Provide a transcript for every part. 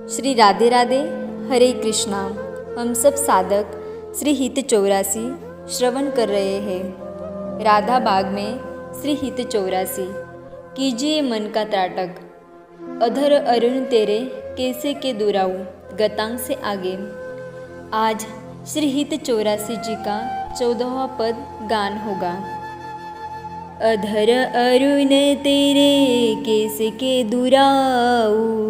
श्री राधे राधे, हरे कृष्णा। हम सब साधक श्री हित 84 श्रवण कर रहे हैं। राधा बाग में श्री हित 84। कीजिए मन का त्राटक, अधर अरुण तेरे कैसे के दुराऊ, गतांग से आगे। आज श्री हित 84 जी का 14वां पद गान होगा। अधर अरुण तेरे कैसे के दुराऊ,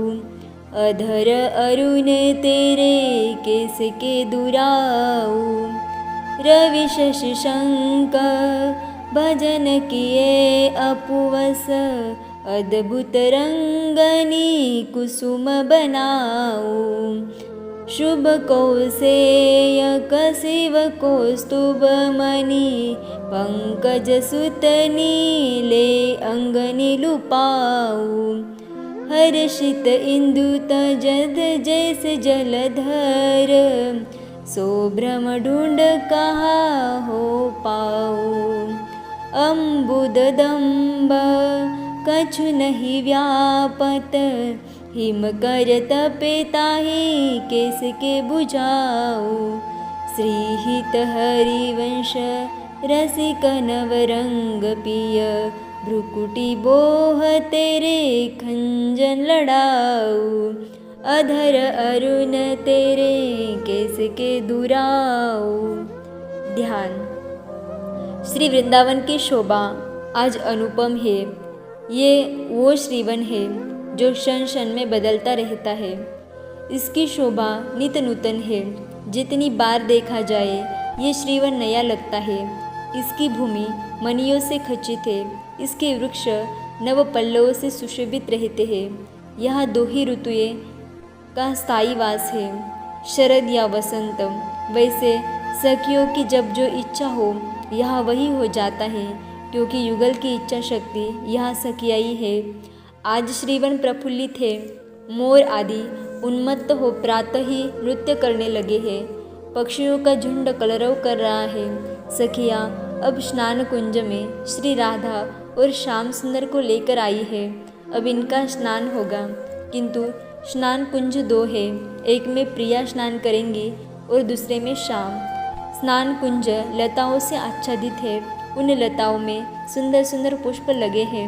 अधर अरुण तेरे कैसे के दुराऊ। रवि शशि शंक भजन किए अपुवस, अद्भुत रंगनी कुसुम बनाऊ। शुभ कौसेय कसिव कौस्तुभ मणि, पंकज सुत नीले अंगनि लुपाऊ। हर्षित इंदु तजद जैसे जलधर, सोभ्रम ढूंढ कहाँ हो पाऊँ। अम्बुद दम्ब कछु नहीं व्यापत, हिम कर तपे ताहि कैस के बुझाऊँ। श्रीहित हरिवंश रसिक नवरंग पिय, भ्रुकुटी बोह तेरे खंजन लड़ाऊ। अधर अरुण तेरे कैसे के दुराऊ। ध्यान। श्री वृंदावन की शोभा आज अनुपम है। ये वो श्रीवन है जो क्षण क्षण में बदलता रहता है। इसकी शोभा नित नूतन है। जितनी बार देखा जाए ये श्रीवन नया लगता है। इसकी भूमि मणियों से खचित है। इसके वृक्ष नव पल्लवों से सुशोभित रहते हैं। यहाँ दो ही ऋतुएं का स्थायी वास है, शरद या वसंत। वैसे सखियों की जब जो इच्छा हो यहाँ वही हो जाता है, क्योंकि युगल की इच्छा शक्ति यहाँ सखियाई है। आज श्रीवन प्रफुल्लित है। मोर आदि उन्मत्त हो प्रातः ही नृत्य करने लगे हैं। पक्षियों का झुंड कलरव कर रहा है। सखियाँ अब स्नान कुंज में श्री राधा और श्याम सुंदर को लेकर आई है। अब इनका स्नान होगा, किंतु स्नान कुंज दो है। एक में प्रिया स्नान करेंगी और दूसरे में श्याम। स्नान कुंज लताओं से आच्छादित है। उन लताओं में सुंदर सुंदर पुष्प लगे हैं।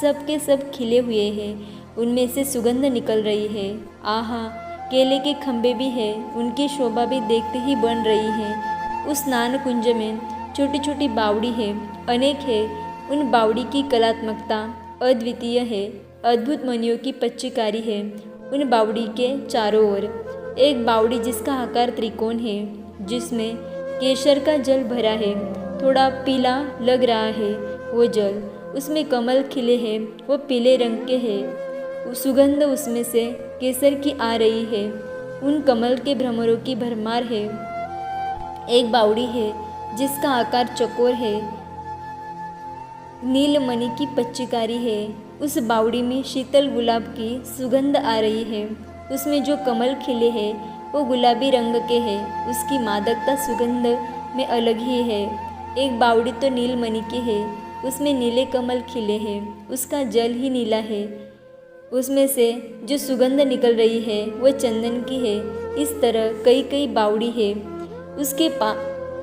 सब के सब खिले हुए हैं। उनमें से सुगंध निकल रही है। आहा, केले के खंभे भी हैं। उनकी शोभा भी देखते ही बन रही है। उस स्नान कुंज में छोटी छोटी बावड़ी है, अनेक है। उन बावड़ी की कलात्मकता अद्वितीय है। अद्भुत मणियों की पच्चीकारी है उन बावड़ी के चारों ओर। एक बावड़ी जिसका आकार त्रिकोण है, जिसमें केसर का जल भरा है, थोड़ा पीला लग रहा है वो जल। उसमें कमल खिले हैं, वो पीले रंग के हैं। सुगंध उसमें से केसर की आ रही है। उन कमल के भ्रमरों की भरमार है। एक बावड़ी है जिसका आकार चकोर है, नीलमणि की पच्चीकारी है। उस बावड़ी में शीतल गुलाब की सुगंध आ रही है। उसमें जो कमल खिले हैं वो गुलाबी रंग के हैं। उसकी मादकता सुगंध में अलग ही है। एक बावड़ी तो नीलमणि की है, उसमें नीले कमल खिले हैं। उसका जल ही नीला है। उसमें से जो सुगंध निकल रही है वो चंदन की है। इस तरह कई कई बावड़ी है।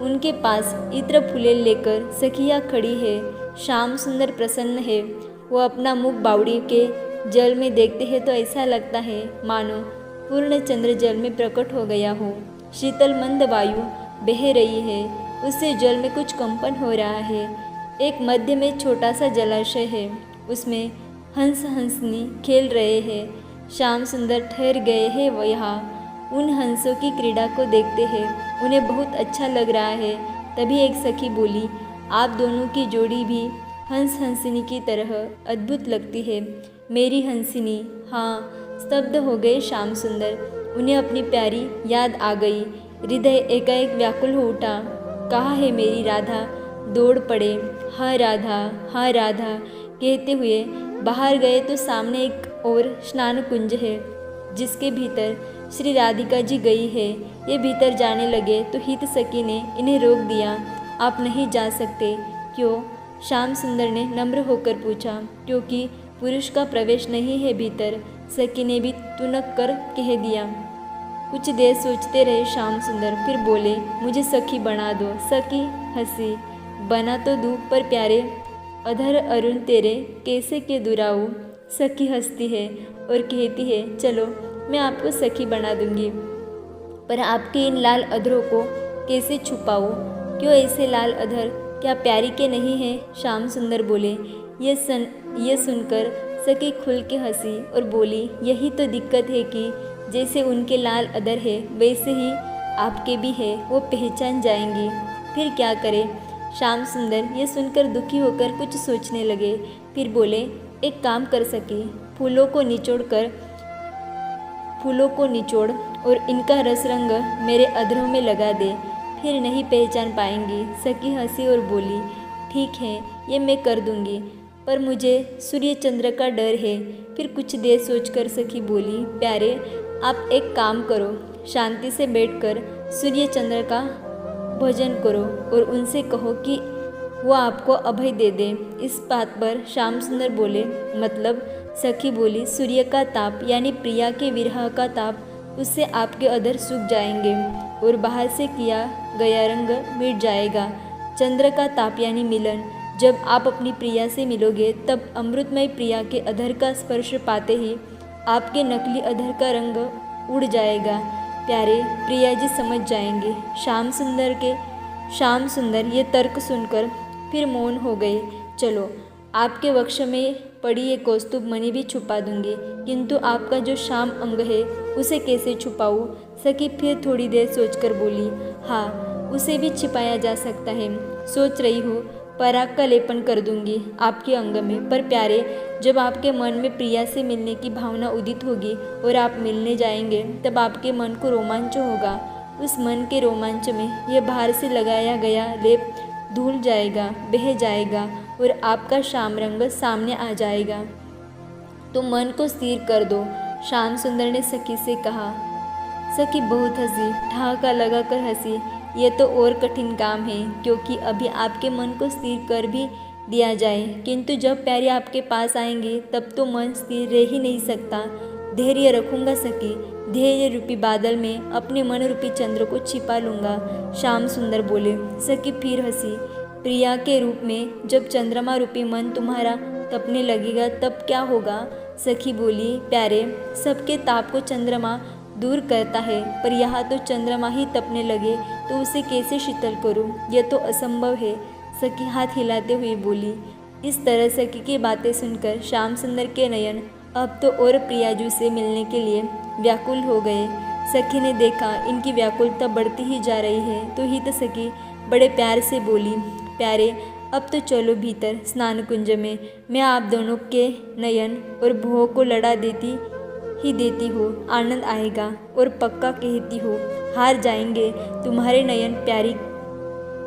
उनके पास इत्र फूले लेकर सखिया खड़ी है। श्याम सुंदर प्रसन्न है। वो अपना मुख बावड़ी के जल में देखते हैं तो ऐसा लगता है मानो पूर्ण चंद्र जल में प्रकट हो गया हो। शीतल मंद वायु बह रही है। उससे जल में कुछ कंपन हो रहा है। एक मध्य में छोटा सा जलाशय है। उसमें हंस हंसनी खेल रहे हैं। श्याम सुंदर ठहर गए हैं वो यहाँ। उन हंसों की क्रीड़ा को देखते हैं। उन्हें बहुत अच्छा लग रहा है। तभी एक सखी बोली, आप दोनों की जोड़ी भी हंस हंसिनी की तरह अद्भुत लगती है। मेरी हंसिनी। हाँ, स्तब्ध हो गए श्याम सुंदर। उन्हें अपनी प्यारी याद आ गई। हृदय एकाएक व्याकुल हो उठा। कहाँ है मेरी राधा? दौड़ पड़े। हाँ राधा, हाँ राधा कहते हुए बाहर गए तो सामने एक और स्नान कुंज है, जिसके भीतर श्री राधिका जी गई है। ये भीतर जाने लगे तो हित सखी ने इन्हें रोक दिया। आप नहीं जा सकते। क्यों? श्याम सुंदर ने नम्र होकर पूछा। क्योंकि पुरुष का प्रवेश नहीं है भीतर। सखी ने भी तुनक कर कह दिया। कुछ देर सोचते रहे श्याम सुंदर, फिर बोले, मुझे सखी बना दो। सखी हंसी, बना तो दूँ पर प्यारे, अधर अरुण तेरे कैसे के दुराऊ। सखी हंसती है और कहती है, चलो मैं आपको सखी बना दूंगी, पर आपके इन लाल अधरों को कैसे छुपाऊँ। क्यों ऐसे लाल अधर, क्या प्यारी के नहीं हैं? श्याम सुंदर बोले। ये सुनकर सखी खुल के हंसी और बोली, यही तो दिक्कत है कि जैसे उनके लाल अधर है वैसे ही आपके भी है, वो पहचान जाएंगी, फिर क्या करें। श्याम सुंदर ये सुनकर दुखी होकर कुछ सोचने लगे, फिर बोले, एक काम कर सकी, फूलों को निचोड़ और इनका रस रंग मेरे अधरों में लगा दे, फिर नहीं पहचान पाएंगी। सखी हंसी और बोली, ठीक है, ये मैं कर दूंगी, पर मुझे सूर्य चंद्र का डर है। फिर कुछ देर सोचकर सखी बोली, प्यारे आप एक काम करो, शांति से बैठकर सूर्य चंद्र का भजन करो और उनसे कहो कि वो आपको अभय दे दे। इस बात पर श्याम सुंदर बोले, मतलब? सखी बोली, सूर्य का ताप यानी प्रिया के विरह का ताप, उससे आपके अधर सूख जाएंगे और बाहर से किया गया रंग मिट जाएगा। चंद्र का ताप यानी मिलन, जब आप अपनी प्रिया से मिलोगे तब अमृतमय प्रिया के अधर का स्पर्श पाते ही आपके नकली अधर का रंग उड़ जाएगा। प्यारे, प्रिया जी समझ जाएंगे। श्याम सुंदर ये तर्क सुनकर फिर मौन हो गए। चलो, आपके वक्ष में पड़ी ये कौस्तुभ मणि भी छुपा दूंगी, किंतु आपका जो श्याम अंग है उसे कैसे छुपाऊँ? सखी फिर थोड़ी देर सोचकर बोली, हाँ, उसे भी छिपाया जा सकता है। सोच रही हूँ पराग का लेपन कर दूंगी आपके अंग में। पर प्यारे, जब आपके मन में प्रिया से मिलने की भावना उदित होगी और आप मिलने जाएंगे, तब आपके मन को रोमांच होगा। उस मन के रोमांच में यह बाहर से लगाया गया लेप धुल जाएगा, बह जाएगा और आपका श्याम रंग सामने आ जाएगा। तो मन को स्थिर कर दो, श्याम सुंदर ने सखी से कहा। सखी बहुत हंसी, ठहाका लगाकर हंसी। ये तो और कठिन काम है, क्योंकि अभी आपके मन को स्थिर कर भी दिया जाए, किंतु जब प्यारे आपके पास आएंगे तब तो मन स्थिर रह ही नहीं सकता। धैर्य रखूंगा सखी, धैर्य रूपी बादल में अपने मन रूपी चंद्र को छिपा लूंगा। श्याम सुंदर बोले। सखी फिर हंसी। प्रिया के रूप में जब चंद्रमा रूपी मन तुम्हारा तपने लगेगा तब क्या होगा? सखी बोली, प्यारे, सबके ताप को चंद्रमा दूर करता है, पर यहाँ तो चंद्रमा ही तपने लगे तो उसे कैसे शीतल करूँ? यह तो असंभव है। सखी हाथ हिलाते हुए बोली। इस तरह सखी की बातें सुनकर श्याम सुंदर के नयन अब तो और प्रियाजू से मिलने के लिए व्याकुल हो गए। सखी ने देखा इनकी व्याकुलता बढ़ती ही जा रही है, तो ही तो सखी बड़े प्यार से बोली, प्यारे, अब तो चलो भीतर स्नान कुंज में, मैं आप दोनों के नयन और भौं को लड़ा देती हूँ, आनंद आएगा। और पक्का कहती हूँ, हार जाएंगे तुम्हारे नयन प्यारी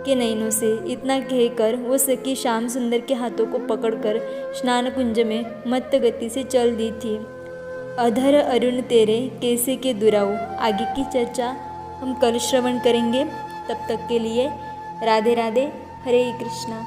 के नयनों से। इतना कहकर वो सखी श्याम सुंदर के हाथों को पकड़कर स्नान कुंज में मत्त गति से चल दी थी। अधर अरुण तेरे कैसे के दुराऊ, आगे की चर्चा हम कल श्रवण करेंगे। तब तक के लिए राधे राधे, हरे कृष्णा।